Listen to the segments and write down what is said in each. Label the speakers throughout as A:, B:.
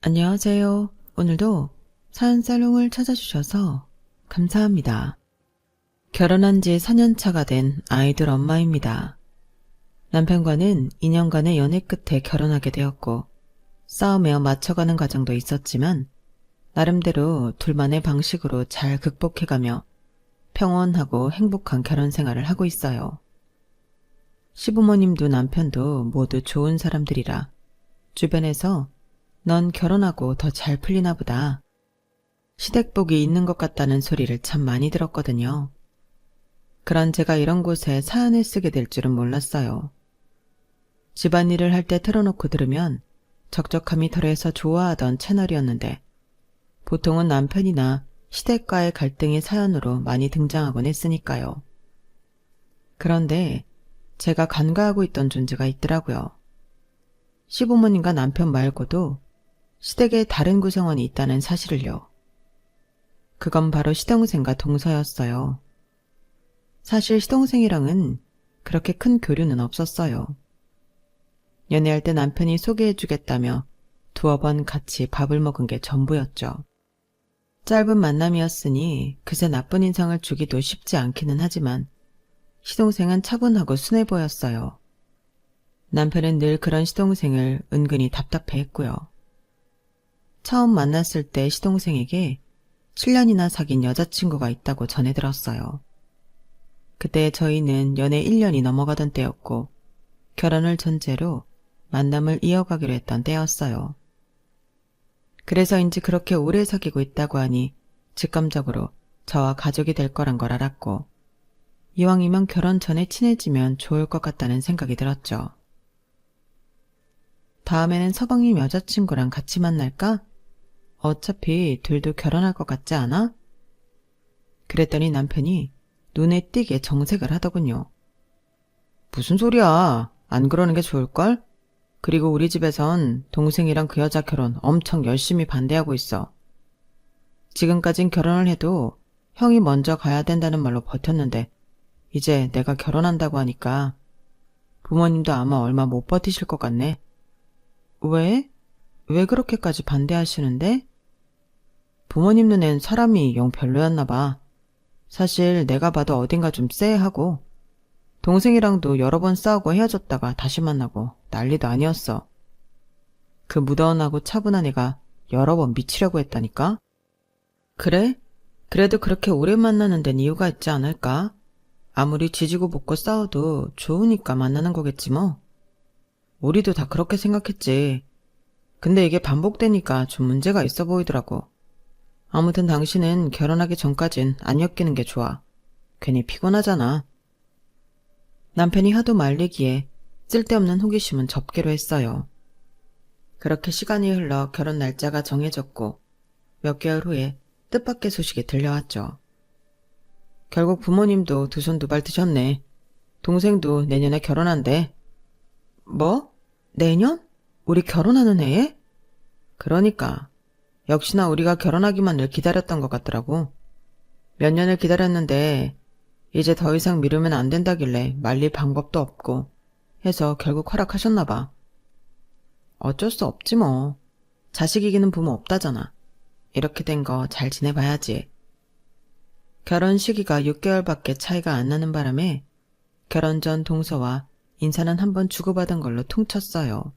A: 안녕하세요. 오늘도 사연살롱을 찾아주셔서 감사합니다. 결혼한 지 4년 차가 된 아이들 엄마입니다. 남편과는 2년간의 연애 끝에 결혼하게 되었고 싸우며 맞춰가는 과정도 있었지만 나름대로 둘만의 방식으로 잘 극복해가며 평온하고 행복한 결혼 생활을 하고 있어요. 시부모님도 남편도 모두 좋은 사람들이라 주변에서 넌 결혼하고 더 잘 풀리나 보다. 시댁복이 있는 것 같다는 소리를 참 많이 들었거든요. 그런 제가 이런 곳에 사연을 쓰게 될 줄은 몰랐어요. 집안일을 할 때 틀어놓고 들으면 적적함이 덜해서 좋아하던 채널이었는데 보통은 남편이나 시댁과의 갈등의 사연으로 많이 등장하곤 했으니까요. 그런데 제가 간과하고 있던 존재가 있더라고요. 시부모님과 남편 말고도 시댁에 다른 구성원이 있다는 사실을요. 그건 바로 시동생과 동서였어요. 사실 시동생이랑은 그렇게 큰 교류는 없었어요. 연애할 때 남편이 소개해주겠다며 두어 번 같이 밥을 먹은 게 전부였죠. 짧은 만남이었으니 그새 나쁜 인상을 주기도 쉽지 않기는 하지만 시동생은 차분하고 순해 보였어요. 남편은 늘 그런 시동생을 은근히 답답해했고요. 처음 만났을 때 시동생에게 7년이나 사귄 여자친구가 있다고 전해 들었어요. 그때 저희는 연애 1년이 넘어가던 때였고 결혼을 전제로 만남을 이어가기로 했던 때였어요. 그래서인지 그렇게 오래 사귀고 있다고 하니 직감적으로 저와 가족이 될 거란 걸 알았고 이왕이면 결혼 전에 친해지면 좋을 것 같다는 생각이 들었죠. 다음에는 서방님 여자친구랑 같이 만날까? 어차피 둘도 결혼할 것 같지 않아? 그랬더니 남편이 눈에 띄게 정색을 하더군요. 무슨 소리야. 안 그러는 게 좋을걸? 그리고 우리 집에선 동생이랑 그 여자 결혼 엄청 열심히 반대하고 있어. 지금까진 결혼을 해도 형이 먼저 가야 된다는 말로 버텼는데 이제 내가 결혼한다고 하니까 부모님도 아마 얼마 못 버티실 것 같네. 왜? 왜 그렇게까지 반대하시는데? 부모님 눈엔 사람이 영 별로였나 봐. 사실 내가 봐도 어딘가 좀 쎄하고 동생이랑도 여러 번 싸우고 헤어졌다가 다시 만나고 난리도 아니었어. 그 무던하고 차분한 애가 여러 번 미치려고 했다니까? 그래? 그래도 그렇게 오래 만나는 데는 이유가 있지 않을까? 아무리 지지고 볶고 싸워도 좋으니까 만나는 거겠지 뭐. 우리도 다 그렇게 생각했지. 근데 이게 반복되니까 좀 문제가 있어 보이더라고. 아무튼 당신은 결혼하기 전까진 안 엮이는 게 좋아. 괜히 피곤하잖아. 남편이 하도 말리기에 쓸데없는 호기심은 접기로 했어요. 그렇게 시간이 흘러 결혼 날짜가 정해졌고 몇 개월 후에 뜻밖의 소식이 들려왔죠. 결국 부모님도 두 손 두 발 드셨네. 동생도 내년에 결혼한대. 뭐? 내년? 우리 결혼하는 해에? 그러니까 역시나 우리가 결혼하기만을 기다렸던 것 같더라고. 몇 년을 기다렸는데 이제 더 이상 미루면 안 된다길래 말릴 방법도 없고 해서 결국 허락하셨나 봐. 어쩔 수 없지 뭐. 자식 이기는 부모 없다잖아. 이렇게 된 거 잘 지내봐야지. 결혼 시기가 6개월밖에 차이가 안 나는 바람에 결혼 전 동서와 인사는 한번 주고받은 걸로 퉁쳤어요.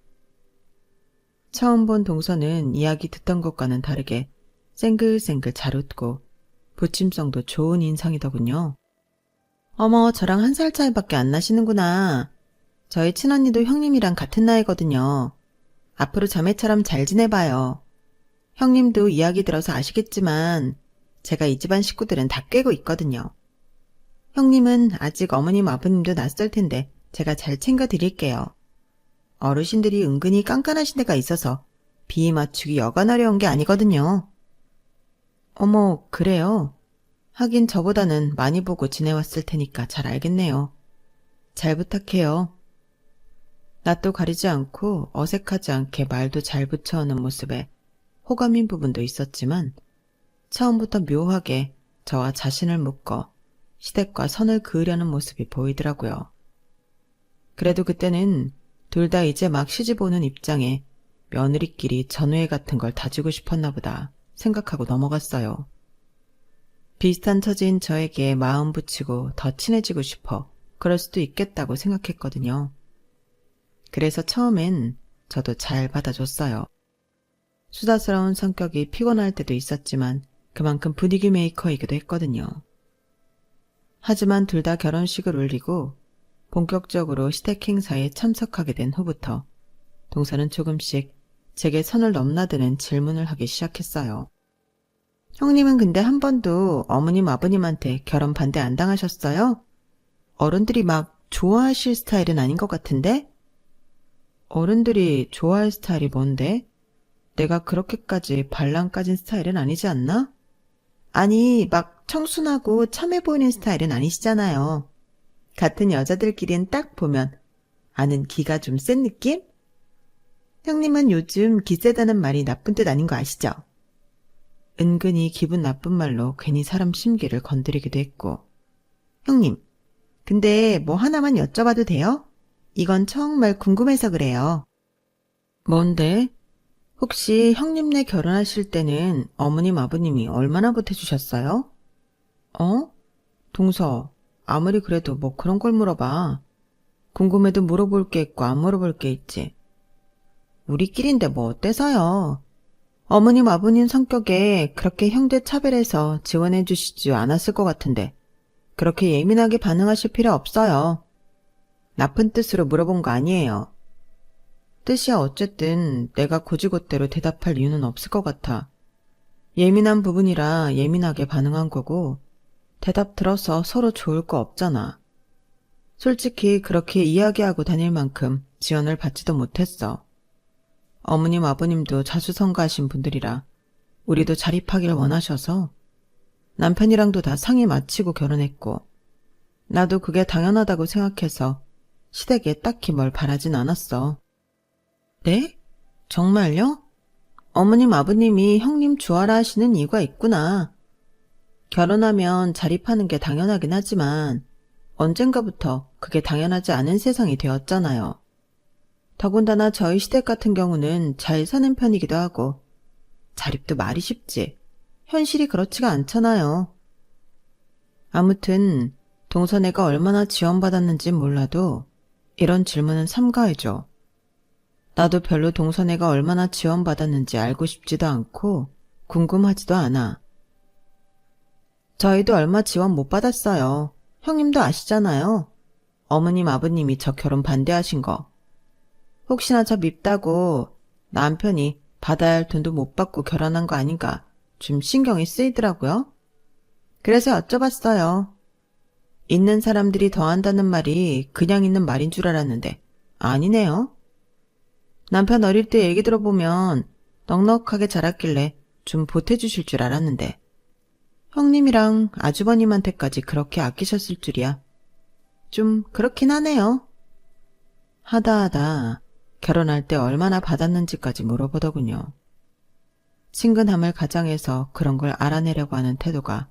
A: 처음 본 동서는 이야기 듣던 것과는 다르게 쌩글쌩글 잘 웃고 부침성도 좋은 인상이더군요. 어머, 저랑 1살 차이밖에 안 나시는구나. 저희 친언니도 형님이랑 같은 나이거든요. 앞으로 자매처럼 잘 지내봐요. 형님도 이야기 들어서 아시겠지만 제가 이 집안 식구들은 다 꿰고 있거든요. 형님은 아직 어머님 아버님도 낯설 텐데 제가 잘 챙겨드릴게요. 어르신들이 은근히 깐깐하신 데가 있어서 비위 맞추기 여간하려온 게 아니거든요. 어머, 그래요? 하긴 저보다는 많이 보고 지내왔을 테니까 잘 알겠네요. 잘 부탁해요. 낯도 가리지 않고 어색하지 않게 말도 잘 붙여오는 모습에 호감인 부분도 있었지만 처음부터 묘하게 저와 자신을 묶어 시댁과 선을 그으려는 모습이 보이더라고요. 그래도 그때는 둘 다 이제 막 시집 오는 입장에 며느리끼리 전우회 같은 걸 다지고 싶었나 보다 생각하고 넘어갔어요. 비슷한 처지인 저에게 마음 붙이고 더 친해지고 싶어 그럴 수도 있겠다고 생각했거든요. 그래서 처음엔 저도 잘 받아줬어요. 수다스러운 성격이 피곤할 때도 있었지만 그만큼 분위기 메이커이기도 했거든요. 하지만 둘 다 결혼식을 올리고 본격적으로 시댁 행사에 참석하게 된 후부터 동서는 조금씩 제게 선을 넘나드는 질문을 하기 시작했어요. 형님은 근데 한 번도 어머님 아버님한테 결혼 반대 안 당하셨어요? 어른들이 막 좋아하실 스타일은 아닌 것 같은데? 어른들이 좋아할 스타일이 뭔데? 내가 그렇게까지 발랑 까진 스타일은 아니지 않나? 아니, 막 청순하고 참해 보이는 스타일은 아니시잖아요. 같은 여자들끼리는 딱 보면 아는 기가 좀 센 느낌? 형님은 요즘 기 세다는 말이 나쁜 뜻 아닌 거 아시죠? 은근히 기분 나쁜 말로 괜히 사람 심기를 건드리기도 했고. 형님, 근데 뭐 하나만 여쭤봐도 돼요? 이건 정말 궁금해서 그래요. 뭔데? 혹시 형님네 결혼하실 때는 어머님 아버님이 얼마나 보태주셨어요? 어? 동서, 아무리 그래도 뭐 그런 걸 물어봐. 궁금해도 물어볼 게 있고 안 물어볼 게 있지. 우리끼리인데 뭐 어때서요? 어머님 아버님 성격에 그렇게 형제 차별해서 지원해 주시지 않았을 것 같은데 그렇게 예민하게 반응하실 필요 없어요. 나쁜 뜻으로 물어본 거 아니에요. 뜻이야 어쨌든 내가 고지고대로 대답할 이유는 없을 것 같아. 예민한 부분이라 예민하게 반응한 거고 대답 들어서 서로 좋을 거 없잖아. 솔직히 그렇게 이야기하고 다닐 만큼 지원을 받지도 못했어. 어머님 아버님도 자수성가하신 분들이라 우리도 자립하기를 원하셔서 남편이랑도 다 상의 마치고 결혼했고 나도 그게 당연하다고 생각해서 시댁에 딱히 뭘 바라진 않았어. 네? 정말요? 어머님 아버님이 형님 좋아라 하시는 이유가 있구나. 결혼하면 자립하는 게 당연하긴 하지만 언젠가부터 그게 당연하지 않은 세상이 되었잖아요. 더군다나 저희 시댁 같은 경우는 잘 사는 편이기도 하고 자립도 말이 쉽지 현실이 그렇지가 않잖아요. 아무튼 동서네가 얼마나 지원받았는진 몰라도 이런 질문은 삼가해줘. 나도 별로 동서네가 얼마나 지원받았는지 알고 싶지도 않고 궁금하지도 않아. 저희도 얼마 지원 못 받았어요. 형님도 아시잖아요. 어머님 아버님이 저 결혼 반대하신 거. 혹시나 저 밉다고 남편이 받아야 할 돈도 못 받고 결혼한 거 아닌가 좀 신경이 쓰이더라고요. 그래서 여쭤봤어요. 있는 사람들이 더한다는 말이 그냥 있는 말인 줄 알았는데 아니네요. 남편 어릴 때 얘기 들어보면 넉넉하게 자랐길래 좀 보태주실 줄 알았는데 형님이랑 아주버님한테까지 그렇게 아끼셨을 줄이야. 좀 그렇긴 하네요. 하다 결혼할 때 얼마나 받았는지까지 물어보더군요. 친근함을 가장해서 그런 걸 알아내려고 하는 태도가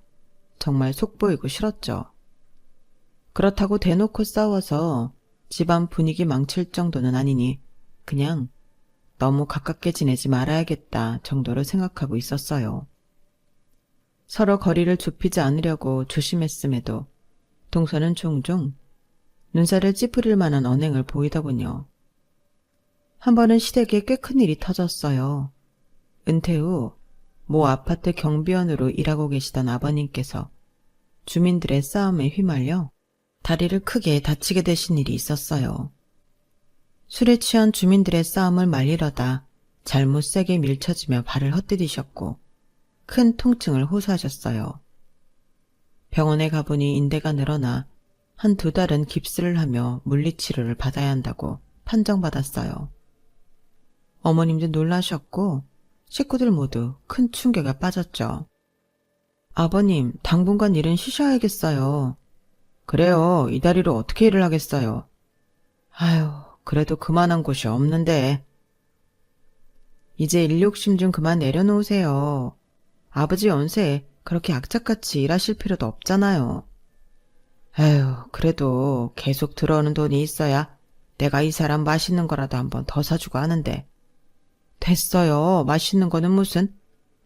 A: 정말 속보이고 싫었죠. 그렇다고 대놓고 싸워서 집안 분위기 망칠 정도는 아니니 그냥 너무 가깝게 지내지 말아야겠다 정도로 생각하고 있었어요. 서로 거리를 좁히지 않으려고 조심했음에도 동서는 종종 눈살을 찌푸릴 만한 언행을 보이더군요. 한 번은 시댁에 꽤 큰일이 터졌어요. 은퇴 후 모 아파트 경비원으로 일하고 계시던 아버님께서 주민들의 싸움에 휘말려 다리를 크게 다치게 되신 일이 있었어요. 술에 취한 주민들의 싸움을 말리려다 잘못 세게 밀쳐지며 발을 헛디디셨고 큰 통증을 호소하셨어요. 병원에 가보니 인대가 늘어나 한 2달은 깁스를 하며 물리치료를 받아야 한다고 판정받았어요. 어머님도 놀라셨고 식구들 모두 큰 충격에 빠졌죠. 아버님, 당분간 일은 쉬셔야겠어요. 그래요, 이 다리로 어떻게 일을 하겠어요. 아유, 그래도 그만한 곳이 없는데. 이제 일 욕심 좀 그만 내려놓으세요. 아버지 연세에 그렇게 악착같이 일하실 필요도 없잖아요. 에휴, 그래도 계속 들어오는 돈이 있어야 내가 이 사람 맛있는 거라도 한번 더 사주고 하는데. 됐어요. 맛있는 거는 무슨.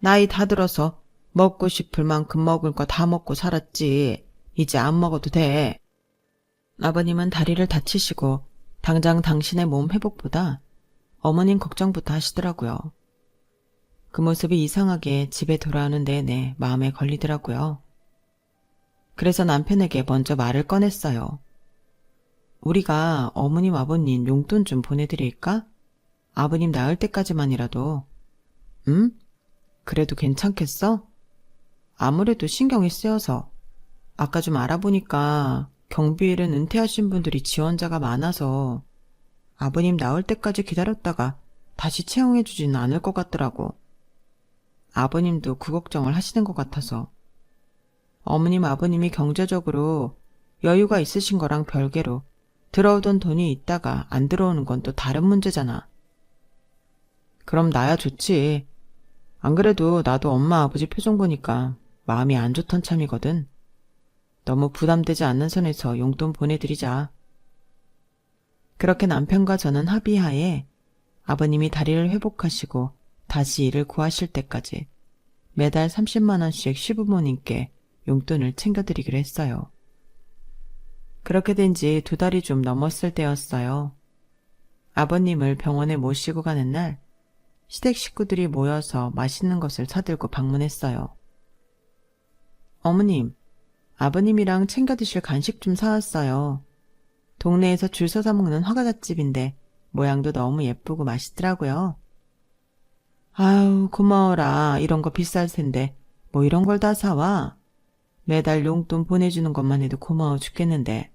A: 나이 다 들어서 먹고 싶을 만큼 먹을 거 다 먹고 살았지. 이제 안 먹어도 돼. 아버님은 다리를 다치시고 당장 당신의 몸 회복보다 어머님 걱정부터 하시더라고요. 그 모습이 이상하게 집에 돌아오는 내내 마음에 걸리더라고요. 그래서 남편에게 먼저 말을 꺼냈어요. 우리가 어머님 아버님 용돈 좀 보내드릴까? 아버님 나을 때까지만이라도. 응? 그래도 괜찮겠어? 아무래도 신경이 쓰여서. 아까 좀 알아보니까 경비일은 은퇴하신 분들이 지원자가 많아서 아버님 나을 때까지 기다렸다가 다시 채용해주지는 않을 것 같더라고. 아버님도 그 걱정을 하시는 것 같아서. 어머님 아버님이 경제적으로 여유가 있으신 거랑 별개로 들어오던 돈이 있다가 안 들어오는 건 또 다른 문제잖아. 그럼 나야 좋지. 안 그래도 나도 엄마 아버지 표정 보니까 마음이 안 좋던 참이거든. 너무 부담되지 않는 선에서 용돈 보내드리자. 그렇게 남편과 저는 합의하에 아버님이 다리를 회복하시고 다시 일을 구하실 때까지 매달 30만 원씩 시부모님께 용돈을 챙겨드리기로 했어요. 그렇게 된 지 2달이 좀 넘었을 때였어요. 아버님을 병원에 모시고 가는 날 시댁 식구들이 모여서 맛있는 것을 사들고 방문했어요. 어머님, 아버님이랑 챙겨 드실 간식 좀 사왔어요. 동네에서 줄 서서 먹는 화과자집인데 모양도 너무 예쁘고 맛있더라고요. 아유, 고마워라. 이런 거 비쌀 텐데 뭐 이런 걸 다 사와. 매달 용돈 보내주는 것만 해도 고마워 죽겠는데.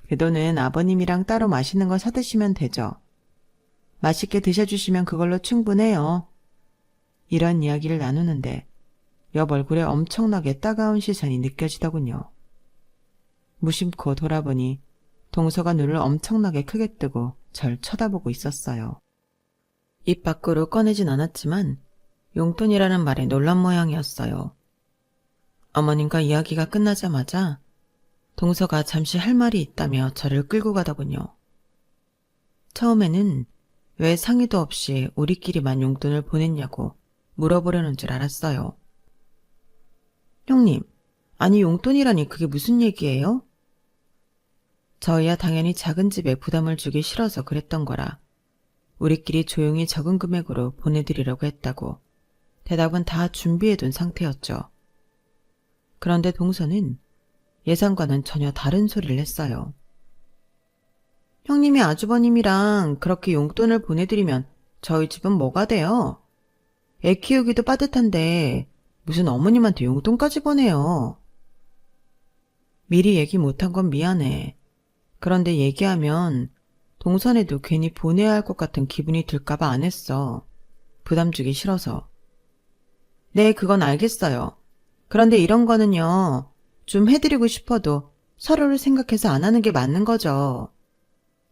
A: 그 돈은 아버님이랑 따로 맛있는 거 사드시면 되죠. 맛있게 드셔주시면 그걸로 충분해요. 이런 이야기를 나누는데 옆 얼굴에 엄청나게 따가운 시선이 느껴지더군요. 무심코 돌아보니 동서가 눈을 엄청나게 크게 뜨고 절 쳐다보고 있었어요. 입 밖으로 꺼내진 않았지만 용돈이라는 말에 놀란 모양이었어요. 어머님과 이야기가 끝나자마자 동서가 잠시 할 말이 있다며 저를 끌고 가더군요. 처음에는 왜 상의도 없이 우리끼리만 용돈을 보냈냐고 물어보려는 줄 알았어요. 형님, 아니 용돈이라니 그게 무슨 얘기예요? 저희야 당연히 작은 집에 부담을 주기 싫어서 그랬던 거라 우리끼리 조용히 적은 금액으로 보내드리려고 했다고 대답은 다 준비해둔 상태였죠. 그런데 동서는 예상과는 전혀 다른 소리를 했어요. 형님이 아주버님이랑 그렇게 용돈을 보내드리면 저희 집은 뭐가 돼요? 애 키우기도 빠듯한데 무슨 어머님한테 용돈까지 보내요. 미리 얘기 못한 건 미안해. 그런데 얘기하면 동선에도 괜히 보내야 할 것 같은 기분이 들까봐 안 했어. 부담 주기 싫어서. 네, 그건 알겠어요. 그런데 이런 거는요. 좀 해드리고 싶어도 서로를 생각해서 안 하는 게 맞는 거죠.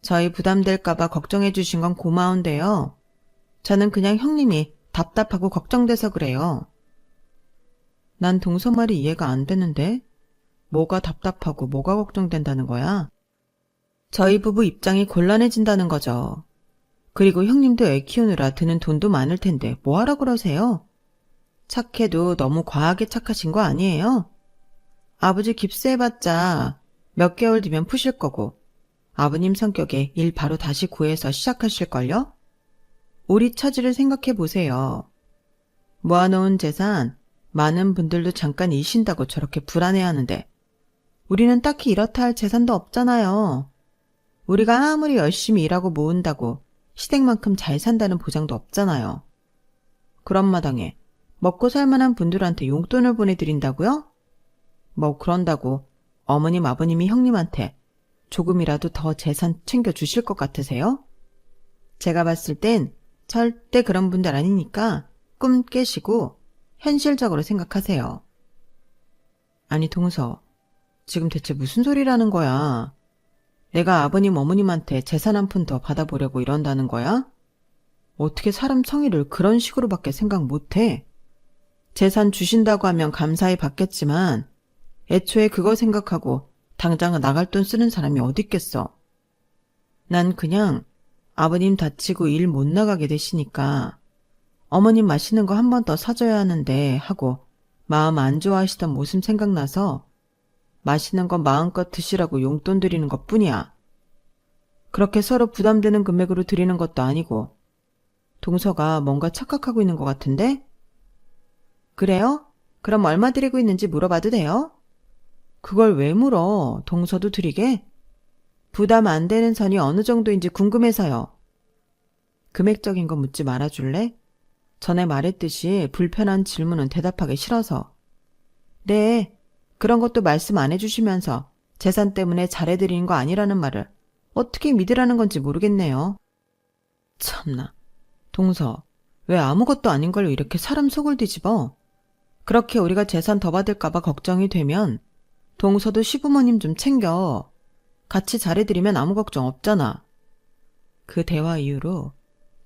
A: 저희 부담될까봐 걱정해 주신 건 고마운데요. 저는 그냥 형님이 답답하고 걱정돼서 그래요. 난 동서 말이 이해가 안 되는데 뭐가 답답하고 뭐가 걱정된다는 거야? 저희 부부 입장이 곤란해진다는 거죠. 그리고 형님도 애 키우느라 드는 돈도 많을 텐데 뭐하러 그러세요? 착해도 너무 과하게 착하신 거 아니에요? 아버지 깁스해봤자 몇 개월 뒤면 푸실 거고 아버님 성격에 일 바로 다시 구해서 시작하실걸요? 우리 처지를 생각해 보세요. 모아놓은 재산 많은 분들도 잠깐 이신다고 저렇게 불안해하는데 우리는 딱히 이렇다 할 재산도 없잖아요. 우리가 아무리 열심히 일하고 모은다고 시댁만큼 잘 산다는 보장도 없잖아요. 그런 마당에 먹고 살 만한 분들한테 용돈을 보내드린다고요? 뭐 그런다고 어머님 아버님이 형님한테 조금이라도 더 재산 챙겨주실 것 같으세요? 제가 봤을 땐 절대 그런 분들 아니니까 꿈 깨시고 현실적으로 생각하세요. 아니 동서, 지금 대체 무슨 소리라는 거야? 내가 아버님 어머님한테 재산 한 푼 더 받아보려고 이런다는 거야? 어떻게 사람 성의를 그런 식으로밖에 생각 못해? 재산 주신다고 하면 감사히 받겠지만 애초에 그거 생각하고 당장 나갈 돈 쓰는 사람이 어딨겠어. 난 그냥 아버님 다치고 일 못 나가게 되시니까 어머님 맛있는 거 한 번 더 사줘야 하는데 하고 마음 안 좋아하시던 모습 생각나서 맛있는 거 마음껏 드시라고 용돈 드리는 것뿐이야. 그렇게 서로 부담되는 금액으로 드리는 것도 아니고. 동서가 뭔가 착각하고 있는 것 같은데? 그래요? 그럼 얼마 드리고 있는지 물어봐도 돼요? 그걸 왜 물어? 동서도 드리게? 부담 안 되는 선이 어느 정도인지 궁금해서요. 금액적인 거 묻지 말아줄래? 전에 말했듯이 불편한 질문은 대답하기 싫어서. 네, 그런 것도 말씀 안 해주시면서 재산 때문에 잘해드리는 거 아니라는 말을 어떻게 믿으라는 건지 모르겠네요. 참나. 동서, 왜 아무것도 아닌 걸로 이렇게 사람 속을 뒤집어? 그렇게 우리가 재산 더 받을까봐 걱정이 되면 동서도 시부모님 좀 챙겨. 같이 잘해드리면 아무 걱정 없잖아. 그 대화 이후로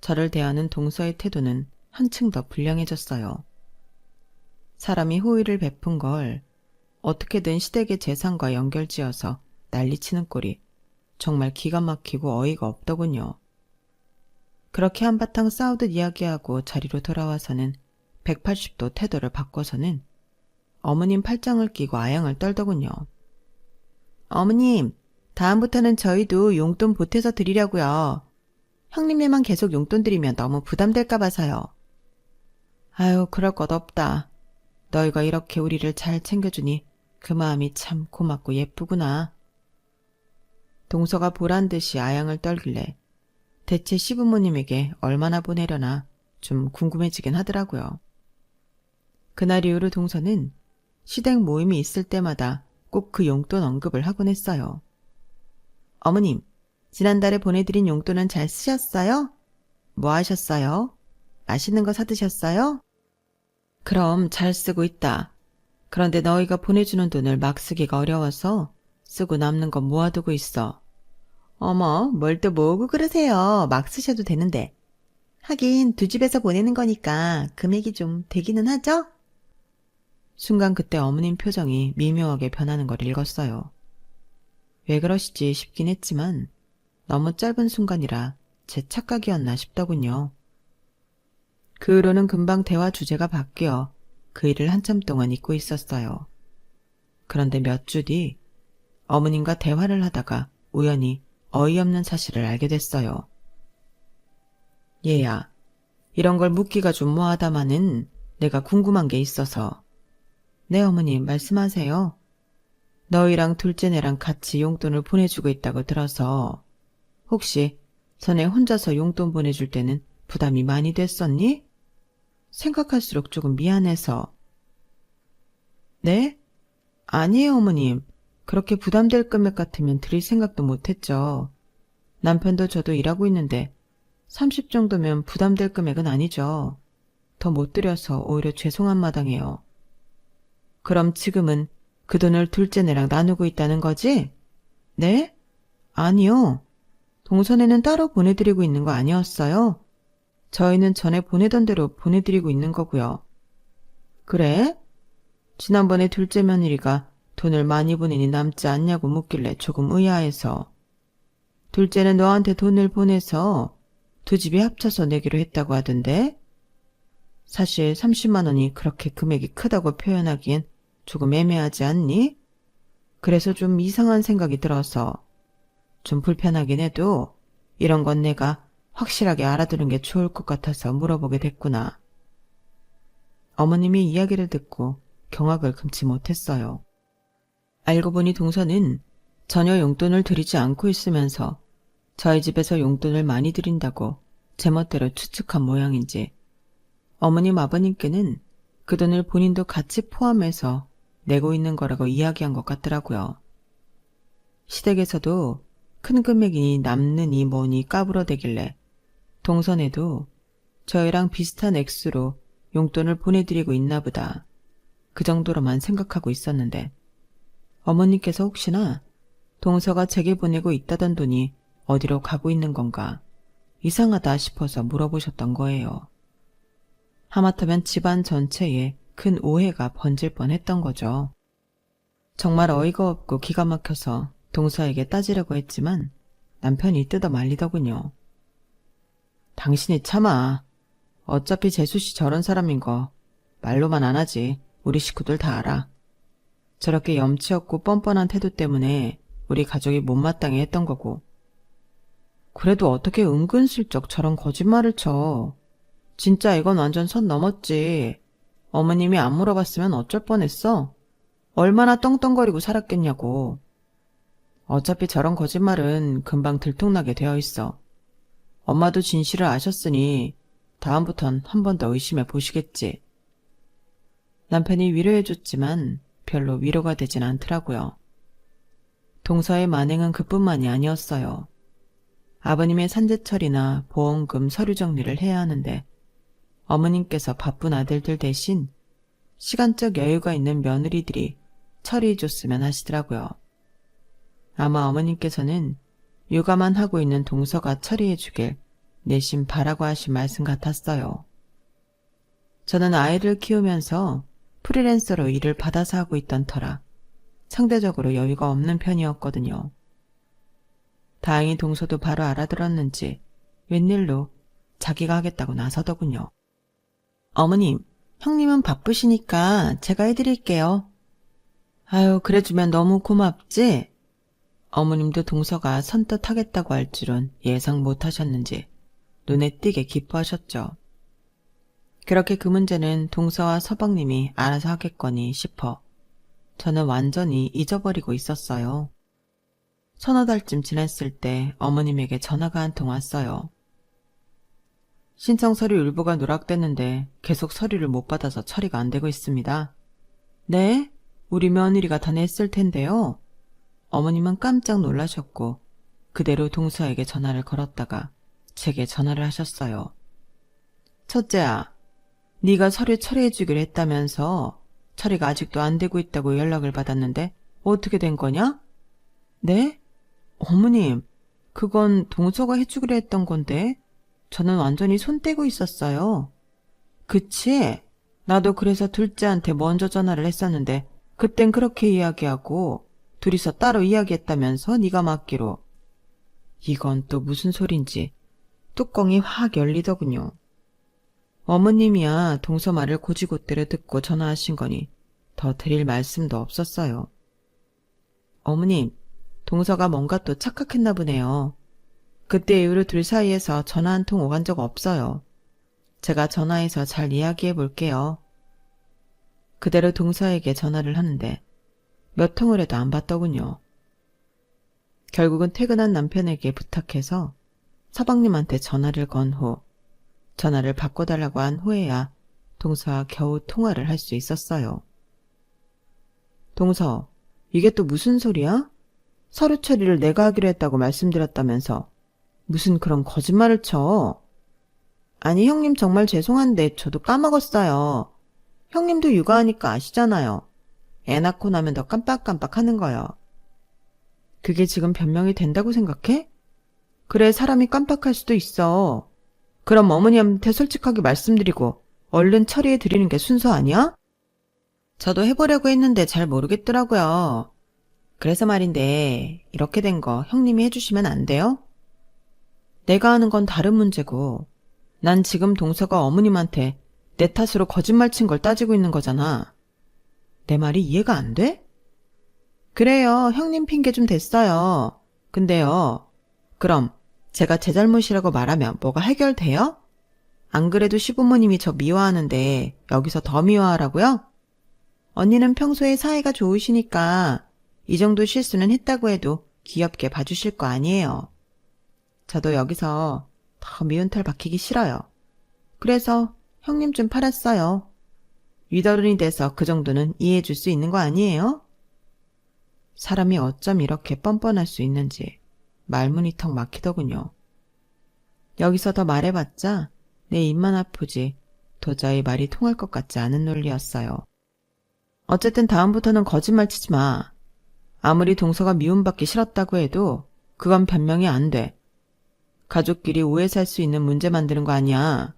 A: 저를 대하는 동서의 태도는 한층 더 불량해졌어요. 사람이 호의를 베푼 걸 어떻게든 시댁의 재산과 연결지어서 난리치는 꼴이 정말 기가 막히고 어이가 없더군요. 그렇게 한바탕 싸우듯 이야기하고 자리로 돌아와서는 180도 태도를 바꿔서는 어머님 팔짱을 끼고 아양을 떨더군요. 어머님, 다음부터는 저희도 용돈 보태서 드리려고요. 형님네만 계속 용돈 드리면 너무 부담될까 봐서요. 아유, 그럴 것 없다. 너희가 이렇게 우리를 잘 챙겨주니 그 마음이 참 고맙고 예쁘구나. 동서가 보란듯이 아양을 떨길래 대체 시부모님에게 얼마나 보내려나 좀 궁금해지긴 하더라고요. 그날 이후로 동서는 시댁 모임이 있을 때마다 꼭 그 용돈 언급을 하곤 했어요. 어머님, 지난달에 보내드린 용돈은 잘 쓰셨어요? 뭐 하셨어요? 맛있는 거 사드셨어요? 그럼 잘 쓰고 있다. 그런데 너희가 보내주는 돈을 막 쓰기가 어려워서 쓰고 남는 거 모아두고 있어. 어머, 뭘 또 모으고 그러세요. 막 쓰셔도 되는데. 하긴 두 집에서 보내는 거니까 금액이 좀 되기는 하죠? 순간 그때 어머님 표정이 미묘하게 변하는 걸 읽었어요. 왜 그러시지 싶긴 했지만 너무 짧은 순간이라 제 착각이었나 싶더군요. 그 후로는 금방 대화 주제가 바뀌어 그 일을 한참 동안 잊고 있었어요. 그런데 몇 주 뒤 어머님과 대화를 하다가 우연히 어이없는 사실을 알게 됐어요. 얘야, 이런 걸 묻기가 좀 뭐하다마는 내가 궁금한 게 있어서. 네, 어머님, 말씀하세요. 너희랑 둘째네랑 같이 용돈을 보내주고 있다고 들어서 혹시 전에 혼자서 용돈 보내줄 때는 부담이 많이 됐었니? 생각할수록 조금 미안해서. 네? 아니에요, 어머님. 그렇게 부담될 금액 같으면 드릴 생각도 못했죠. 남편도 저도 일하고 있는데 30 정도면 부담될 금액은 아니죠. 더 못 드려서 오히려 죄송한 마당이에요. 그럼 지금은 그 돈을 둘째네랑 나누고 있다는 거지? 네? 아니요. 동선에는 따로 보내드리고 있는 거 아니었어요? 저희는 전에 보내던 대로 보내드리고 있는 거고요. 그래? 지난번에 둘째 며느리가 돈을 많이 보내니 남지 않냐고 묻길래 조금 의아해서. 둘째는 너한테 돈을 보내서 두 집이 합쳐서 내기로 했다고 하던데? 사실 30만 원이 그렇게 금액이 크다고 표현하기엔 조금 애매하지 않니? 그래서 좀 이상한 생각이 들어서. 좀 불편하긴 해도 이런 건 내가 확실하게 알아두는 게 좋을 것 같아서 물어보게 됐구나. 어머님이 이야기를 듣고 경악을 금치 못했어요. 알고 보니 동서는 전혀 용돈을 드리지 않고 있으면서 저희 집에서 용돈을 많이 드린다고 제멋대로 추측한 모양인지 어머님 아버님께는 그 돈을 본인도 같이 포함해서 내고 있는 거라고 이야기한 것 같더라고요. 시댁에서도 큰 금액이니 남느니 뭐니 까불어대길래 동선에도 저희랑 비슷한 액수로 용돈을 보내드리고 있나 보다. 그 정도로만 생각하고 있었는데 어머니께서 혹시나 동서가 제게 보내고 있다던 돈이 어디로 가고 있는 건가 이상하다 싶어서 물어보셨던 거예요. 하마터면 집안 전체에 큰 오해가 번질 뻔했던 거죠. 정말 어이가 없고 기가 막혀서 동서에게 따지려고 했지만 남편이 뜯어 말리더군요. 당신이 참아. 어차피 재수씨 저런 사람인 거 말로만 안 하지. 우리 식구들 다 알아. 저렇게 염치 없고 뻔뻔한 태도 때문에 우리 가족이 못마땅해 했던 거고. 그래도 어떻게 은근슬쩍 저런 거짓말을 쳐. 진짜 이건 완전 선 넘었지. 어머님이 안 물어봤으면 어쩔 뻔했어. 얼마나 떵떵거리고 살았겠냐고. 어차피 저런 거짓말은 금방 들통나게 되어 있어. 엄마도 진실을 아셨으니 다음부턴 한 번 더 의심해 보시겠지. 남편이 위로해줬지만 별로 위로가 되진 않더라고요. 동서의 만행은 그뿐만이 아니었어요. 아버님의 산재처리나 보험금 서류 정리를 해야 하는데 어머님께서 바쁜 아들들 대신 시간적 여유가 있는 며느리들이 처리해줬으면 하시더라고요. 아마 어머님께서는 육아만 하고 있는 동서가 처리해주길 내심 바라고 하신 말씀 같았어요. 저는 아이를 키우면서 프리랜서로 일을 받아서 하고 있던 터라 상대적으로 여유가 없는 편이었거든요. 다행히 동서도 바로 알아들었는지 웬일로 자기가 하겠다고 나서더군요. 어머님, 형님은 바쁘시니까 제가 해드릴게요. 아유, 그래주면 너무 고맙지? 어머님도 동서가 선뜻 하겠다고 할 줄은 예상 못하셨는지 눈에 띄게 기뻐하셨죠. 그렇게 그 문제는 동서와 서방님이 알아서 하겠거니 싶어 저는 완전히 잊어버리고 있었어요. 서너 달쯤 지났을 때 어머님에게 전화가 한 통 왔어요. 신청 서류 일부가 누락됐는데 계속 서류를 못 받아서 처리가 안 되고 있습니다. 네? 우리 며느리가 다 냈을 텐데요. 어머님은 깜짝 놀라셨고 그대로 동서에게 전화를 걸었다가 제게 전화를 하셨어요. 첫째야, 네가 서류 처리해주기로 했다면서 처리가 아직도 안 되고 있다고 연락을 받았는데 어떻게 된 거냐? 네? 어머님, 그건 동서가 해주기로 했던 건데 저는 완전히 손 떼고 있었어요. 그치? 나도 그래서 둘째한테 먼저 전화를 했었는데 그땐 그렇게 이야기하고 둘이서 따로 이야기했다면서 네가 맡기로. 이건 또 무슨 소린지 뚜껑이 확 열리더군요. 어머님이야 동서 말을 곧이곧대로 듣고 전화하신 거니 더 드릴 말씀도 없었어요. 어머님, 동서가 뭔가 또 착각했나 보네요. 그때 이후로 둘 사이에서 전화 한 통 오간 적 없어요. 제가 전화해서 잘 이야기해 볼게요. 그대로 동서에게 전화를 하는데 몇 통을 해도 안 받더군요. 결국은 퇴근한 남편에게 부탁해서 서방님한테 전화를 건 후 전화를 바꿔달라고 한 후에야 동서와 겨우 통화를 할 수 있었어요. 동서, 이게 또 무슨 소리야? 서류 처리를 내가 하기로 했다고 말씀드렸다면서 무슨 그런 거짓말을 쳐. 아니, 형님 정말 죄송한데 저도 까먹었어요. 형님도 육아하니까 아시잖아요. 애 낳고 나면 더 깜빡깜빡 하는 거요. 그게 지금 변명이 된다고 생각해? 그래, 사람이 깜빡할 수도 있어. 그럼 어머니한테 솔직하게 말씀드리고 얼른 처리해 드리는 게 순서 아니야? 저도 해보려고 했는데 잘 모르겠더라고요. 그래서 말인데 이렇게 된 거 형님이 해주시면 안 돼요? 내가 하는 건 다른 문제고 난 지금 동서가 어머님한테 내 탓으로 거짓말 친 걸 따지고 있는 거잖아. 내 말이 이해가 안 돼? 그래요. 형님 핑계 좀 됐어요. 근데요. 그럼 제가 제 잘못이라고 말하면 뭐가 해결돼요? 안 그래도 시부모님이 저 미워하는데 여기서 더 미워하라고요? 언니는 평소에 사이가 좋으시니까 이 정도 실수는 했다고 해도 귀엽게 봐주실 거 아니에요. 저도 여기서 더 미운 털 박히기 싫어요. 그래서 형님 좀 팔았어요. 윗어른이 돼서 그 정도는 이해해 줄 수 있는 거 아니에요? 사람이 어쩜 이렇게 뻔뻔할 수 있는지 말문이 턱 막히더군요. 여기서 더 말해봤자 내 입만 아프지 도저히 말이 통할 것 같지 않은 논리였어요. 어쨌든 다음부터는 거짓말 치지 마. 아무리 동서가 미움받기 싫었다고 해도 그건 변명이 안 돼. 가족끼리 오해 살 수 있는 문제 만드는 거 아니야.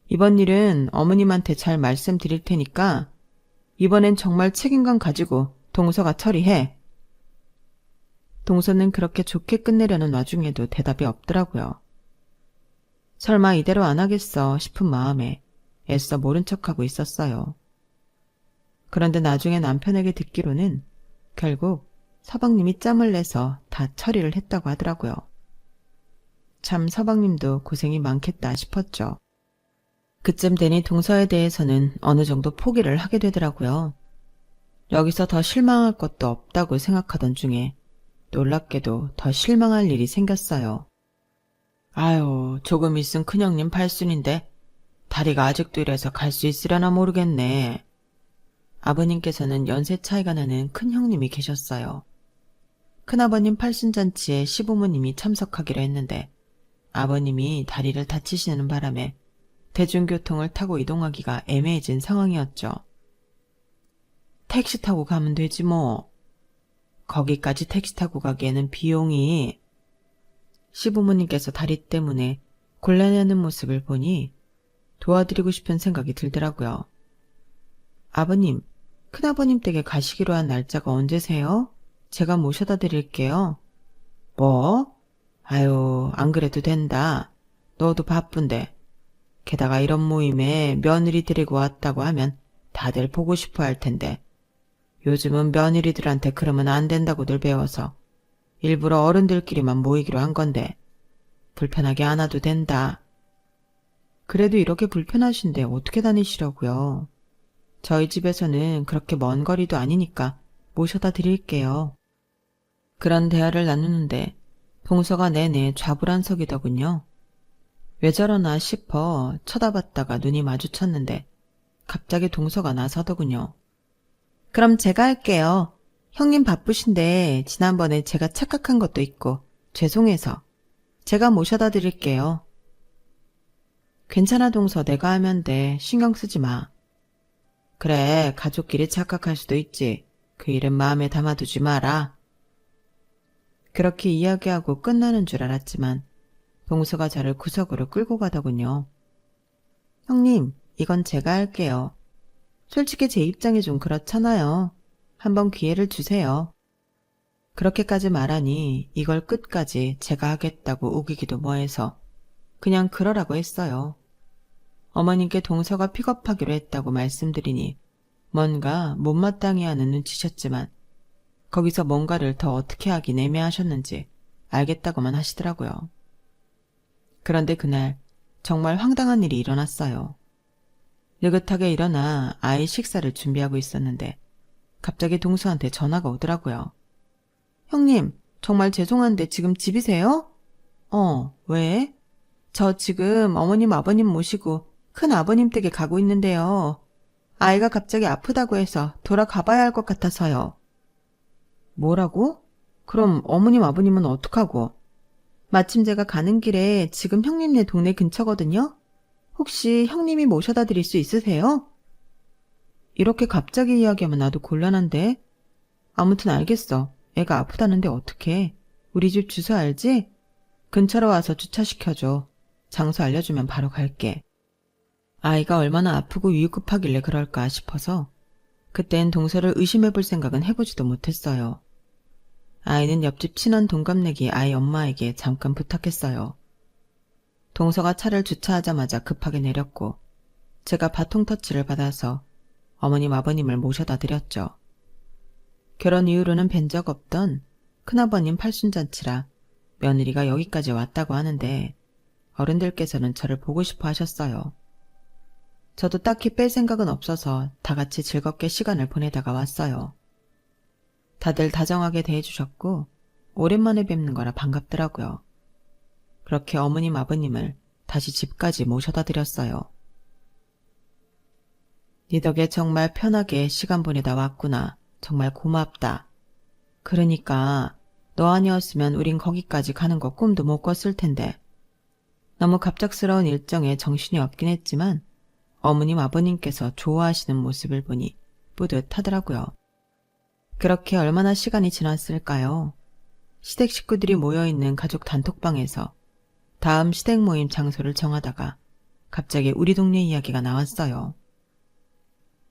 A: 이번 일은 어머님한테 잘 말씀드릴 테니까 이번엔 정말 책임감 가지고 동서가 처리해. 동서는 그렇게 좋게 끝내려는 와중에도 대답이 없더라고요. 설마 이대로 안 하겠어 싶은 마음에 애써 모른 척하고 있었어요. 그런데 나중에 남편에게 듣기로는 결국 서방님이 짬을 내서 다 처리를 했다고 하더라고요. 참 서방님도 고생이 많겠다 싶었죠. 그쯤 되니 동서에 대해서는 어느 정도 포기를 하게 되더라고요. 여기서 더 실망할 것도 없다고 생각하던 중에 놀랍게도 더 실망할 일이 생겼어요. 아유, 조금 있으면 큰형님 팔순인데 다리가 아직도 이래서 갈 수 있으려나 모르겠네. 아버님께서는 연세 차이가 나는 큰형님이 계셨어요. 큰아버님 팔순잔치에 시부모님이 참석하기로 했는데 아버님이 다리를 다치시는 바람에 대중교통을 타고 이동하기가 애매해진 상황이었죠. 택시 타고 가면 되지 뭐. 거기까지 택시 타고 가기에는 비용이... 시부모님께서 다리 때문에 곤란해하는 모습을 보니 도와드리고 싶은 생각이 들더라고요. 아버님, 큰아버님 댁에 가시기로 한 날짜가 언제세요? 제가 모셔다 드릴게요. 뭐? 아유, 안 그래도 된다. 너도 바쁜데. 게다가 이런 모임에 며느리 데리고 왔다고 하면 다들 보고 싶어 할 텐데. 요즘은 며느리들한테 그러면 안 된다고들 배워서 일부러 어른들끼리만 모이기로 한 건데 불편하게 안 와도 된다. 그래도 이렇게 불편하신데 어떻게 다니시려고요? 저희 집에서는 그렇게 먼 거리도 아니니까 모셔다 드릴게요. 그런 대화를 나누는데 동서가 내내 좌불안석이더군요. 왜 저러나 싶어 쳐다봤다가 눈이 마주쳤는데 갑자기 동서가 나서더군요. 그럼 제가 할게요. 형님 바쁘신데 지난번에 제가 착각한 것도 있고 죄송해서 제가 모셔다 드릴게요. 괜찮아 동서, 내가 하면 돼. 신경 쓰지 마. 그래, 가족끼리 착각할 수도 있지. 그 일은 마음에 담아두지 마라. 그렇게 이야기하고 끝나는 줄 알았지만 동서가 저를 구석으로 끌고 가더군요. 형님, 이건 제가 할게요. 솔직히 제 입장이 좀 그렇잖아요. 한번 기회를 주세요. 그렇게까지 말하니 이걸 끝까지 제가 하겠다고 우기기도 뭐해서 그냥 그러라고 했어요. 어머님께 동서가 픽업하기로 했다고 말씀드리니 뭔가 못마땅해하는 눈치셨지만 거기서 뭔가를 더 어떻게 하긴 애매하셨는지 알겠다고만 하시더라고요. 그런데 그날 정말 황당한 일이 일어났어요. 느긋하게 일어나 아이 식사를 준비하고 있었는데 갑자기 동서한테 전화가 오더라고요. 형님, 정말 죄송한데 지금 집이세요? 왜? 저 지금 어머님 아버님 모시고 큰 아버님 댁에 가고 있는데요. 아이가 갑자기 아프다고 해서 돌아가봐야 할 것 같아서요. 뭐라고? 그럼 어머님 아버님은 어떡하고? 마침 제가 가는 길에 지금 형님네 동네 근처거든요? 혹시 형님이 모셔다 드릴 수 있으세요? 이렇게 갑자기 이야기하면 나도 곤란한데. 아무튼 알겠어. 애가 아프다는데 어떡해. 우리 집 주소 알지? 근처로 와서 주차시켜줘. 장소 알려주면 바로 갈게. 아이가 얼마나 아프고 위급하길래 그럴까 싶어서 그땐 동서를 의심해볼 생각은 해보지도 못했어요. 아이는 옆집 친한 동갑내기 아이 엄마에게 잠깐 부탁했어요. 동서가 차를 주차하자마자 급하게 내렸고 제가 바통터치를 받아서 어머님 아버님을 모셔다 드렸죠. 결혼 이후로는 뵌 적 없던 큰아버님 팔순잔치라 며느리가 여기까지 왔다고 하는데 어른들께서는 저를 보고 싶어 하셨어요. 저도 딱히 뺄 생각은 없어서 다 같이 즐겁게 시간을 보내다가 왔어요. 다들 다정하게 대해주셨고 오랜만에 뵙는 거라 반갑더라고요. 그렇게 어머님 아버님을 다시 집까지 모셔다 드렸어요. 네 덕에 정말 편하게 시간 보내다 왔구나. 정말 고맙다. 그러니까 너 아니었으면 우린 거기까지 가는 거 꿈도 못 꿨을 텐데. 너무 갑작스러운 일정에 정신이 없긴 했지만 어머님 아버님께서 좋아하시는 모습을 보니 뿌듯하더라고요. 그렇게 얼마나 시간이 지났을까요? 시댁 식구들이 모여있는 가족 단톡방에서 다음 시댁 모임 장소를 정하다가 갑자기 우리 동네 이야기가 나왔어요.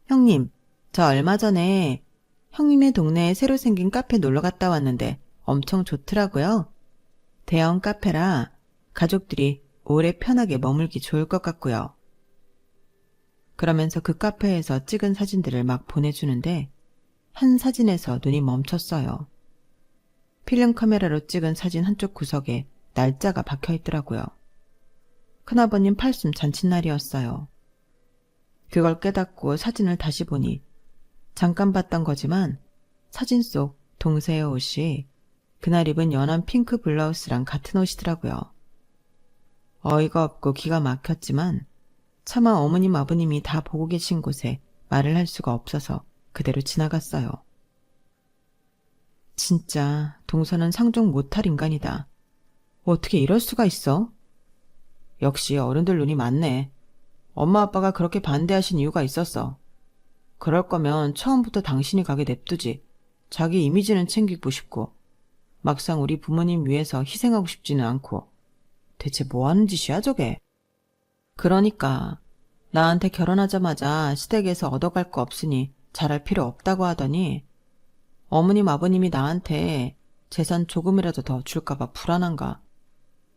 A: 형님, 저 얼마 전에 형님의 동네에 새로 생긴 카페 놀러 갔다 왔는데 엄청 좋더라고요. 대형 카페라 가족들이 오래 편하게 머물기 좋을 것 같고요. 그러면서 그 카페에서 찍은 사진들을 막 보내주는데 한 사진에서 눈이 멈췄어요. 필름 카메라로 찍은 사진 한쪽 구석에 날짜가 박혀 있더라고요. 큰아버님 팔순 잔칫날이었어요. 그걸 깨닫고 사진을 다시 보니 잠깐 봤던 거지만 사진 속 동서의 옷이 그날 입은 연한 핑크 블라우스랑 같은 옷이더라고요. 어이가 없고 기가 막혔지만 차마 어머님 아버님이 다 보고 계신 곳에 말을 할 수가 없어서 그대로 지나갔어요. 진짜 동서는 상종 못할 인간이다. 어떻게 이럴 수가 있어? 역시 어른들 눈이 많네. 엄마 아빠가 그렇게 반대하신 이유가 있었어. 그럴 거면 처음부터 당신이 가게 냅두지. 자기 이미지는 챙기고 싶고 막상 우리 부모님 위해서 희생하고 싶지는 않고. 대체 뭐 하는 짓이야 저게? 그러니까 나한테 결혼하자마자 시댁에서 얻어갈 거 없으니 잘할 필요 없다고 하더니 어머님 아버님이 나한테 재산 조금이라도 더 줄까봐 불안한가.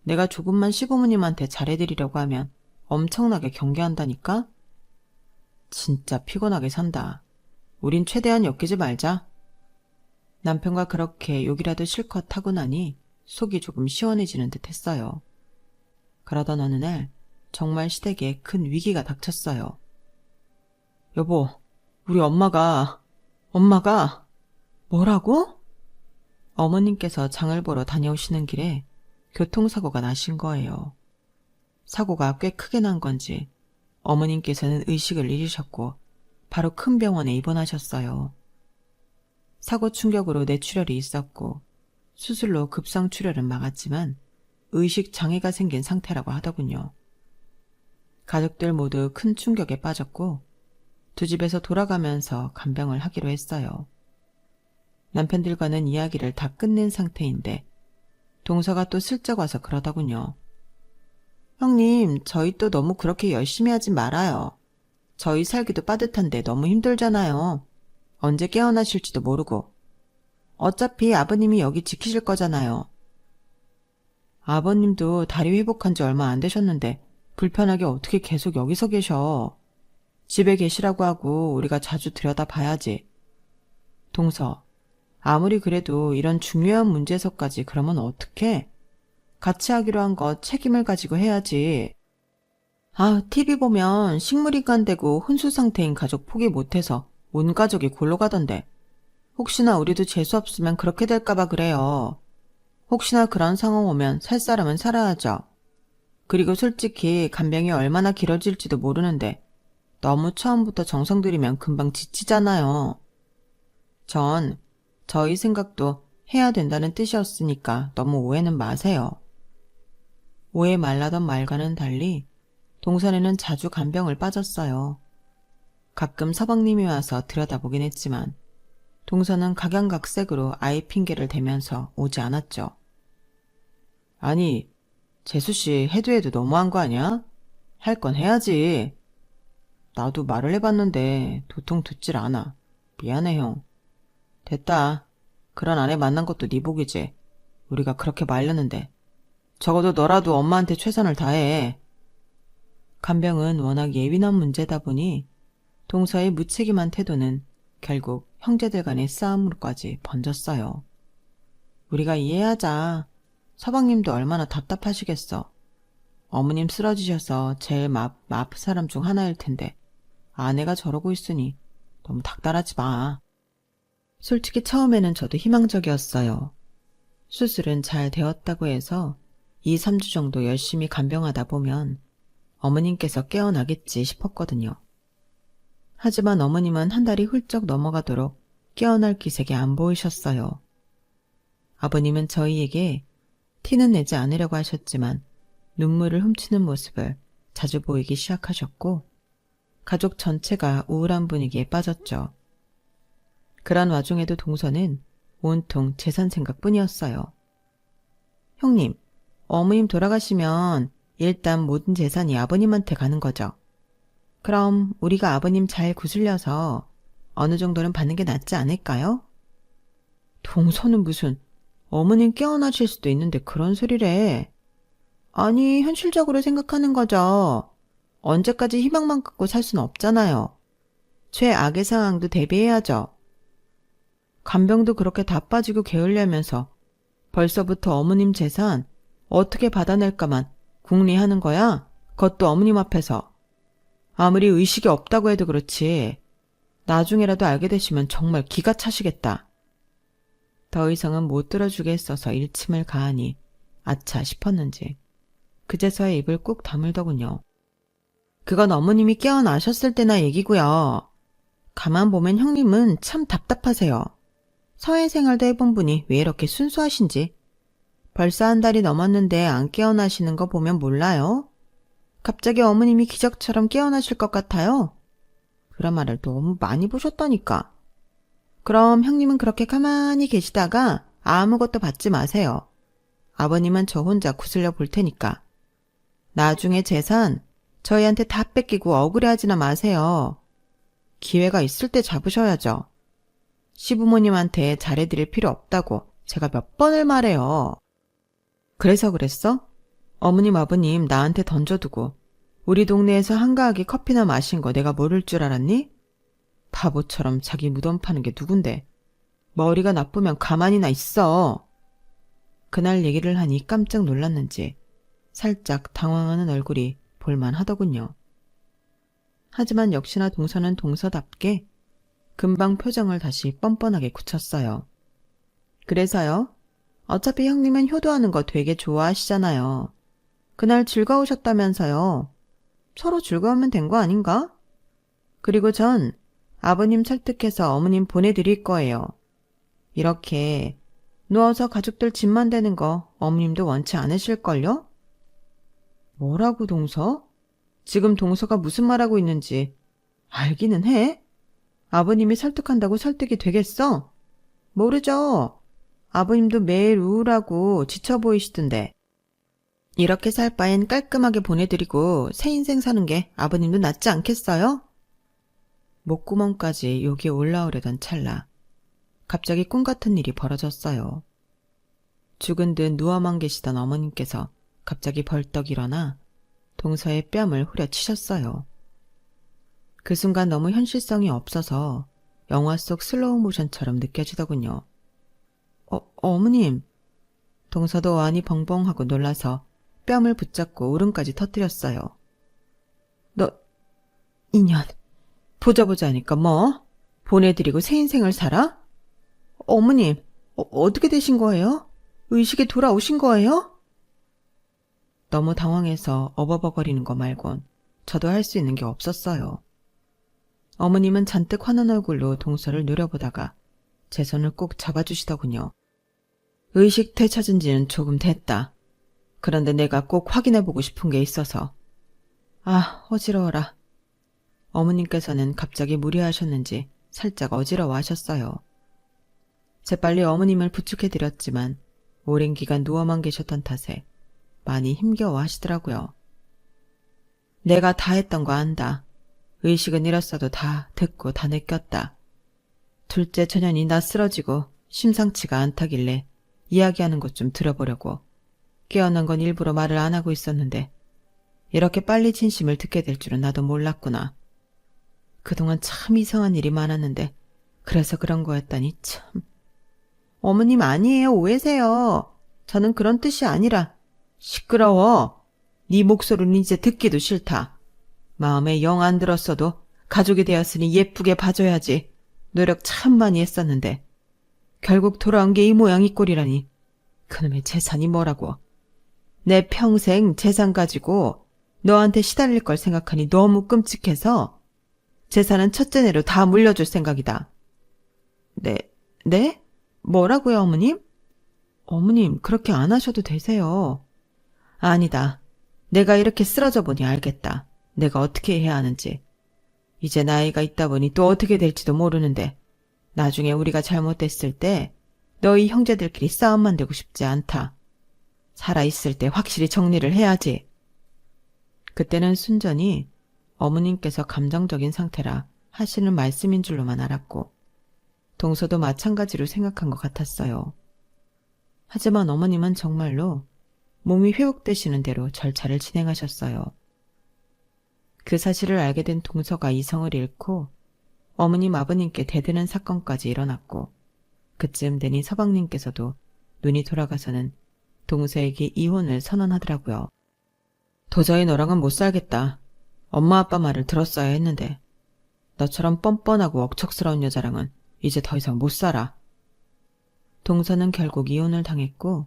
A: 내가 조금만 시부모님한테 잘해드리려고 하면 엄청나게 경계한다니까? 진짜 피곤하게 산다. 우린 최대한 엮이지 말자. 남편과 그렇게 욕이라도 실컷 하고 나니 속이 조금 시원해지는 듯 했어요. 그러던 어느 날 정말 시댁에 큰 위기가 닥쳤어요. 여보, 우리 엄마가 뭐라고? 어머님께서 장을 보러 다녀오시는 길에 교통사고가 나신 거예요. 사고가 꽤 크게 난 건지 어머님께서는 의식을 잃으셨고 바로 큰 병원에 입원하셨어요. 사고 충격으로 뇌출혈이 있었고 수술로 급성출혈은 막았지만 의식 장애가 생긴 상태라고 하더군요. 가족들 모두 큰 충격에 빠졌고 두 집에서 돌아가면서 간병을 하기로 했어요. 남편들과는 이야기를 다 끝낸 상태인데 동서가 또 슬쩍 와서 그러더군요. 형님, 저희 또 너무 그렇게 열심히 하지 말아요. 저희 살기도 빠듯한데 너무 힘들잖아요. 언제 깨어나실지도 모르고. 어차피 아버님이 여기 지키실 거잖아요. 아버님도 다리 회복한 지 얼마 안 되셨는데 불편하게 어떻게 계속 여기서 계셔. 집에 계시라고 하고 우리가 자주 들여다봐야지. 동서, 아무리 그래도 이런 중요한 문제에서까지 그러면 어떡해? 같이 하기로 한 거 책임을 가지고 해야지. 아, TV 보면 식물인간 되고 혼수 상태인 가족 포기 못해서 온 가족이 골로 가던데. 혹시나 우리도 재수 없으면 그렇게 될까봐 그래요. 혹시나 그런 상황 오면 살 사람은 살아야죠. 그리고 솔직히 간병이 얼마나 길어질지도 모르는데 너무 처음부터 정성 들이면 금방 지치잖아요. 전 저희 생각도 해야 된다는 뜻이었으니까 너무 오해는 마세요. 오해 말라던 말과는 달리 동선에는 자주 간병을 빠졌어요. 가끔 서방님이 와서 들여다보긴 했지만 동선은 각양각색으로 아이 핑계를 대면서 오지 않았죠. 아니, 재수씨 해도 너무한 거 아니야? 할 건 해야지. 나도 말을 해봤는데 도통 듣질 않아. 미안해 형. 됐다. 그런 아내 만난 것도 네 복이지. 우리가 그렇게 말렸는데. 적어도 너라도 엄마한테 최선을 다해. 간병은 워낙 예민한 문제다 보니 동서의 무책임한 태도는 결국 형제들 간의 싸움으로까지 번졌어요. 우리가 이해하자. 서방님도 얼마나 답답하시겠어. 어머님 쓰러지셔서 제일 마음 아픈 사람 중 하나일 텐데 아내가 저러고 있으니 너무 닥달하지 마. 솔직히 처음에는 저도 희망적이었어요. 수술은 잘 되었다고 해서 2, 3주 정도 열심히 간병하다 보면 어머님께서 깨어나겠지 싶었거든요. 하지만 어머님은 한 달이 훌쩍 넘어가도록 깨어날 기색이 안 보이셨어요. 아버님은 저희에게 티는 내지 않으려고 하셨지만 눈물을 훔치는 모습을 자주 보이기 시작하셨고 가족 전체가 우울한 분위기에 빠졌죠. 그런 와중에도 동서는 온통 재산 생각뿐이었어요. 형님, 어머님 돌아가시면 일단 모든 재산이 아버님한테 가는 거죠. 그럼 우리가 아버님 잘 구슬려서 어느 정도는 받는 게 낫지 않을까요? 동서는 무슨 어머님 깨어나실 수도 있는데 그런 소리래. 아니, 현실적으로 생각하는 거죠. 언제까지 희망만 갖고 살 수는 없잖아요. 최악의 상황도 대비해야죠. 간병도 그렇게 다 빠지고 게을리하면서 벌써부터 어머님 재산 어떻게 받아낼까만 궁리하는 거야? 그것도 어머님 앞에서. 아무리 의식이 없다고 해도 그렇지. 나중에라도 알게 되시면 정말 기가 차시겠다. 더 이상은 못 들어주겠어서 일침을 가하니 아차 싶었는지 그제서야 입을 꾹 다물더군요. 그건 어머님이 깨어나셨을 때나 얘기고요. 가만 보면 형님은 참 답답하세요. 사회생활도 해본 분이 왜 이렇게 순수하신지. 벌써 한 달이 넘었는데 안 깨어나시는 거 보면 몰라요? 갑자기 어머님이 기적처럼 깨어나실 것 같아요. 드라마를 너무 많이 보셨다니까. 그럼 형님은 그렇게 가만히 계시다가 아무것도 받지 마세요. 아버님은 저 혼자 구슬려 볼 테니까. 나중에 재산 저희한테 다 뺏기고 억울해하지나 마세요. 기회가 있을 때 잡으셔야죠. 시부모님한테 잘해드릴 필요 없다고 제가 몇 번을 말해요. 그래서 그랬어? 어머님 아버님 나한테 던져두고 우리 동네에서 한가하게 커피나 마신 거 내가 모를 줄 알았니? 바보처럼 자기 무덤 파는 게 누군데. 머리가 나쁘면 가만히나 있어. 그날 얘기를 하니 깜짝 놀랐는지 살짝 당황하는 얼굴이 볼만하더군요. 하지만 역시나 동서는 동서답게 금방 표정을 다시 뻔뻔하게 굳혔어요. 그래서요? 어차피 형님은 효도하는 거 되게 좋아하시잖아요. 그날 즐거우셨다면서요. 서로 즐거우면 된 거 아닌가? 그리고 전 아버님 설득해서 어머님 보내드릴 거예요. 이렇게 누워서 가족들 집만 되는 거 어머님도 원치 않으실걸요? 뭐라고 동서? 지금 동서가 무슨 말하고 있는지 알기는 해? 아버님이 설득한다고 설득이 되겠어? 모르죠. 아버님도 매일 우울하고 지쳐 보이시던데. 이렇게 살 바엔 깔끔하게 보내드리고 새 인생 사는 게 아버님도 낫지 않겠어요? 목구멍까지 욕이 올라오려던 찰나 갑자기 꿈 같은 일이 벌어졌어요. 죽은 듯 누워만 계시던 어머님께서 갑자기 벌떡 일어나 동서의 뺨을 후려치셨어요. 그 순간 너무 현실성이 없어서 영화 속 슬로우 모션처럼 느껴지더군요. 어머님. 동서도 어안이 벙벙하고 놀라서 뺨을 붙잡고 울음까지 터뜨렸어요. 너, 인연, 보자 하니까 뭐? 보내드리고 새 인생을 살아? 어머님, 어떻게 되신 거예요? 의식이 돌아오신 거예요? 너무 당황해서 어버버거리는 거 말곤 저도 할 수 있는 게 없었어요. 어머님은 잔뜩 화난 얼굴로 동서를 노려보다가 제 손을 꼭 잡아주시더군요. 의식 되찾은 지는 조금 됐다. 그런데 내가 꼭 확인해보고 싶은 게 있어서. 아, 어지러워라. 어머님께서는 갑자기 무리하셨는지 살짝 어지러워하셨어요. 재빨리 어머님을 부축해드렸지만 오랜 기간 누워만 계셨던 탓에 많이 힘겨워하시더라고요. 내가 다 했던 거 안다. 의식은 잃었어도 다 듣고 다 느꼈다. 둘째 처년이 나 쓰러지고 심상치가 않다길래 이야기하는 것 좀 들어보려고 깨어난 건 일부러 말을 안 하고 있었는데 이렇게 빨리 진심을 듣게 될 줄은 나도 몰랐구나. 그동안 참 이상한 일이 많았는데 그래서 그런 거였다니 참. 어머님 아니에요. 오해세요. 저는 그런 뜻이 아니라. 시끄러워. 네 목소리는 이제 듣기도 싫다. 마음에 영 안 들었어도 가족이 되었으니 예쁘게 봐줘야지. 노력 참 많이 했었는데 결국 돌아온 게 이 모양 이 꼴이라니. 그놈의 재산이 뭐라고. 내 평생 재산 가지고 너한테 시달릴 걸 생각하니 너무 끔찍해서 재산은 첫째네로 다 물려줄 생각이다. 네? 뭐라고요, 어머님? 어머님, 그렇게 안 하셔도 되세요. 아니다. 내가 이렇게 쓰러져 보니 알겠다. 내가 어떻게 해야 하는지. 이제 나이가 있다 보니 또 어떻게 될지도 모르는데 나중에 우리가 잘못됐을 때 너희 형제들끼리 싸움 만들고 싶지 않다. 살아있을 때 확실히 정리를 해야지. 그때는 순전히 어머님께서 감정적인 상태라 하시는 말씀인 줄로만 알았고 동서도 마찬가지로 생각한 것 같았어요. 하지만 어머님은 정말로 몸이 회복되시는 대로 절차를 진행하셨어요. 그 사실을 알게 된 동서가 이성을 잃고 어머님 아버님께 대드는 사건까지 일어났고, 그쯤 되니 서방님께서도 눈이 돌아가서는 동서에게 이혼을 선언하더라고요. 도저히 너랑은 못 살겠다. 엄마 아빠 말을 들었어야 했는데 너처럼 뻔뻔하고 억척스러운 여자랑은 이제 더 이상 못 살아. 동서는 결국 이혼을 당했고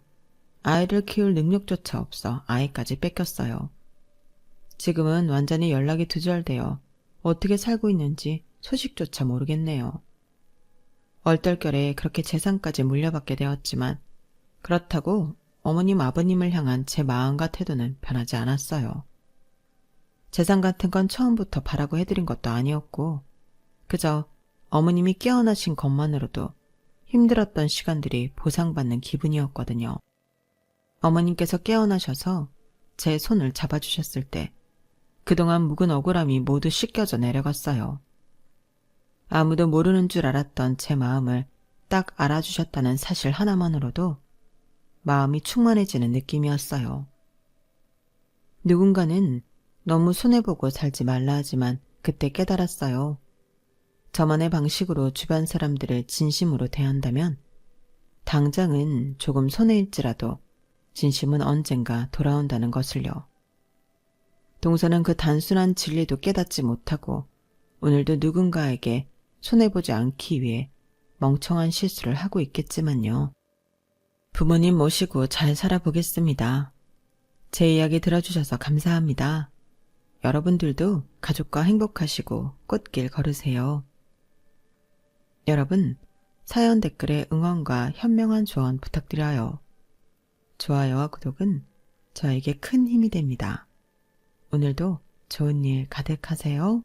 A: 아이를 키울 능력조차 없어 아이까지 뺏겼어요. 지금은 완전히 연락이 두절되어 어떻게 살고 있는지 소식조차 모르겠네요. 얼떨결에 그렇게 재산까지 물려받게 되었지만 그렇다고 어머님 아버님을 향한 제 마음과 태도는 변하지 않았어요. 재산 같은 건 처음부터 바라고 해드린 것도 아니었고 그저 어머님이 깨어나신 것만으로도 힘들었던 시간들이 보상받는 기분이었거든요. 어머님께서 깨어나셔서 제 손을 잡아주셨을 때 그동안 묵은 억울함이 모두 씻겨져 내려갔어요. 아무도 모르는 줄 알았던 제 마음을 딱 알아주셨다는 사실 하나만으로도 마음이 충만해지는 느낌이었어요. 누군가는 너무 손해보고 살지 말라 하지만 그때 깨달았어요. 저만의 방식으로 주변 사람들을 진심으로 대한다면 당장은 조금 손해일지라도 진심은 언젠가 돌아온다는 것을요. 동서는 그 단순한 진리도 깨닫지 못하고 오늘도 누군가에게 손해보지 않기 위해 멍청한 실수를 하고 있겠지만요. 부모님 모시고 잘 살아보겠습니다. 제 이야기 들어주셔서 감사합니다. 여러분들도 가족과 행복하시고 꽃길 걸으세요. 여러분, 사연 댓글에 응원과 현명한 조언 부탁드려요. 좋아요와 구독은 저에게 큰 힘이 됩니다. 오늘도 좋은 일 가득하세요.